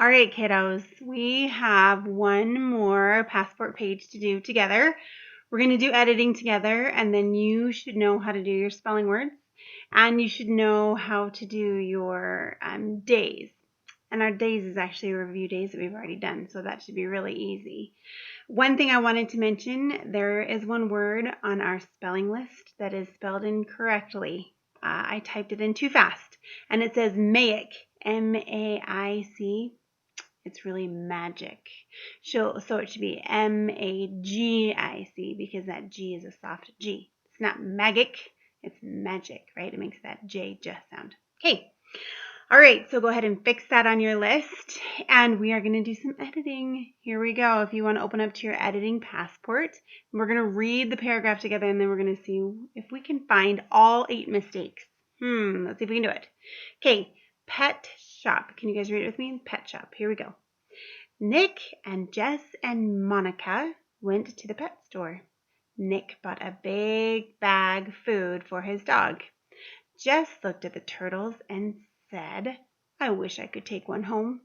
All right, kiddos, we have one more passport page to do together. We're going to do editing together, and then you should know how to do your spelling words, and you should know how to do your days. And our days is actually a review days that we've already done, so that should be really easy. One thing I wanted to mention, there is one word on our spelling list that is spelled incorrectly. I typed it in too fast, and it says maic, M-A-I-C. It's really magic. So it should be M-A-G-I-C because that G is a soft G. It's not magic, it's magic, right? It makes that J just sound. Okay. All right, so go ahead and fix that on your list, and we are going to do some editing. Here we go. If you want to open up to your editing passport, we're going to read the paragraph together, and then we're going to see if we can find all 8 mistakes. Let's see if we can do it. Okay, pet shop. Can you guys read it with me? Pet shop. Here we go. Nick and Jess and Monica went to the pet store. Nick bought a big bag of food for his dog. Jess looked at the turtles and said, "I wish I could take one home."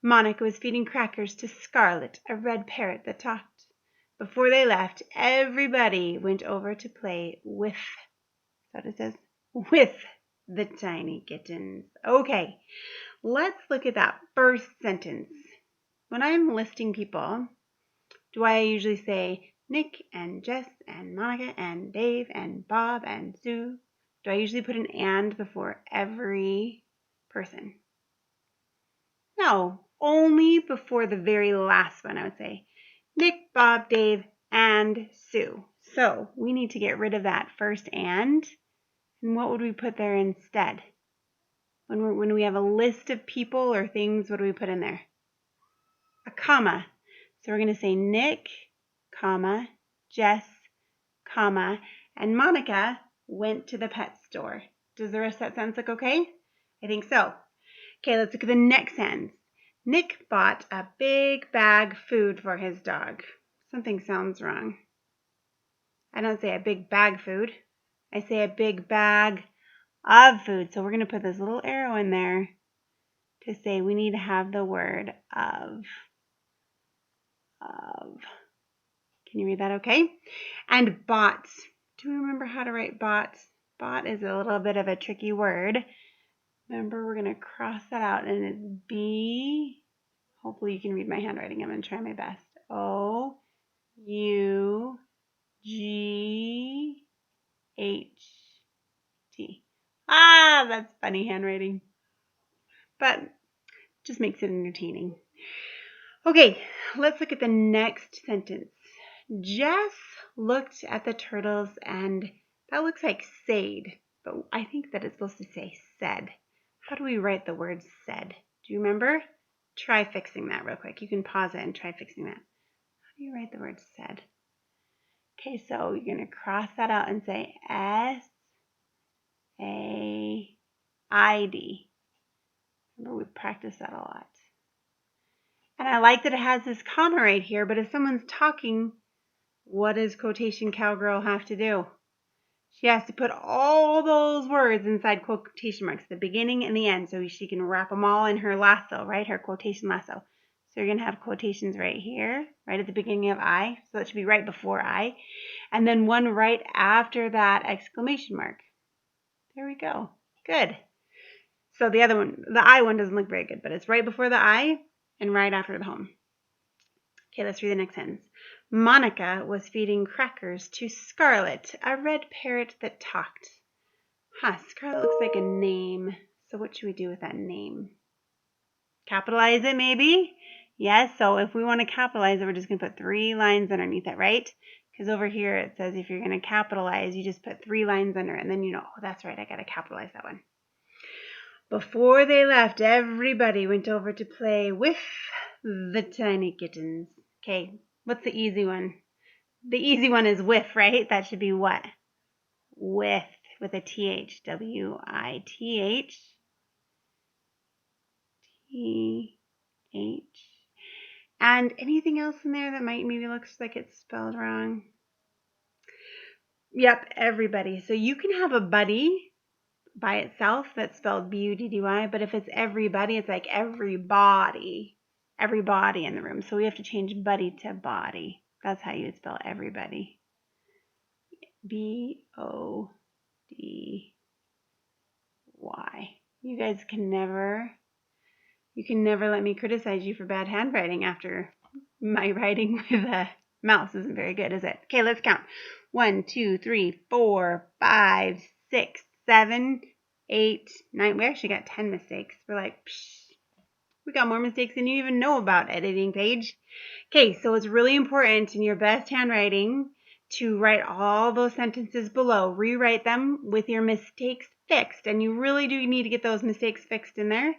Monica was feeding crackers to Scarlet, a red parrot that talked. Before they left, everybody went over to play with, that's what it says, with the tiny kittens. Okay, let's look at that first sentence. When I'm listing people, do I usually say Nick and Jess and Monica and Dave and Bob and Sue? Do I usually put an and before every person? No, only before the very last one. I would say Nick, Bob, Dave, and Sue. So we need to get rid of that first and what would we put there instead? When we have a list of people or things, what do we put in there? A comma. So we're going to say Nick, comma, Jess, comma, and Monica went to the pet store. Does the rest of that sentence look okay? I think so. Okay, let's look at the next sentence. Nick bought a big bag of food for his dog. Something sounds wrong. I don't say a big bag food. I say a big bag of food. So we're going to put this little arrow in there to say we need to have the word of. Can you read that okay? And bought. Do we remember how to write bought? Bought is a little bit of a tricky word. Remember, we're going to cross that out, and it's B. Hopefully you can read my handwriting. I'm going to try my best. O-U-G-H-T. That's funny handwriting. But just makes it entertaining. Okay, let's look at the next sentence. Jess looked at the turtles, and that looks like said, but I think that it's supposed to say said. How do we write the word said? Do you remember? Try fixing that real quick. You can pause it and try fixing that. How do you write the word said? Okay, so you're going to cross that out and say S-A-I-D. Remember, we practiced that a lot. And I like that it has this comma right here, but if someone's talking, what does quotation cowgirl have to do? She has to put all those words inside quotation marks, the beginning and the end, so she can wrap them all in her lasso, right? Her quotation lasso. So you're going to have quotations right here, right at the beginning of I. So that should be right before I. And then one right after that exclamation mark. There we go. Good. So the other one, the I one doesn't look very good, but it's right before the I and right after the home. Okay, let's read the next sentence. Monica was feeding crackers to Scarlet, a red parrot that talked. Scarlet looks like a name. So what should we do with that name? Capitalize it maybe? Yes, so if we want to capitalize it, we're just going to put 3 lines underneath it, right? Because over here it says if you're going to capitalize, you just put 3 lines under it, and then you know, oh, that's right, I got to capitalize that one. Before they left, everybody went over to play with the tiny kittens. Okay, what's the easy one? The easy one is with, right? That should be what? With a TH. W-I-T-H. T-H. And anything else in there that maybe looks like it's spelled wrong? Yep, everybody. So you can have a buddy by itself, that's spelled B-U-D-D-Y. But if it's everybody, it's like everybody in the room. So we have to change buddy to body. That's how you would spell everybody. B-O-D-Y. You guys can never let me criticize you for bad handwriting after my writing with a mouse isn't very good, is it? Okay, let's count. 1, 2, 3, 4, 5, 6, 7, 8, 9. We actually got 10 mistakes. We're like, psh, we got more mistakes than you even know about, editing Paige. Okay, so it's really important in your best handwriting to write all those sentences below. Rewrite them with your mistakes fixed. And you really do need to get those mistakes fixed in there.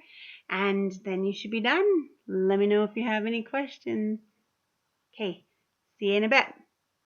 And then you should be done. Let me know if you have any questions. Okay, see you in a bit.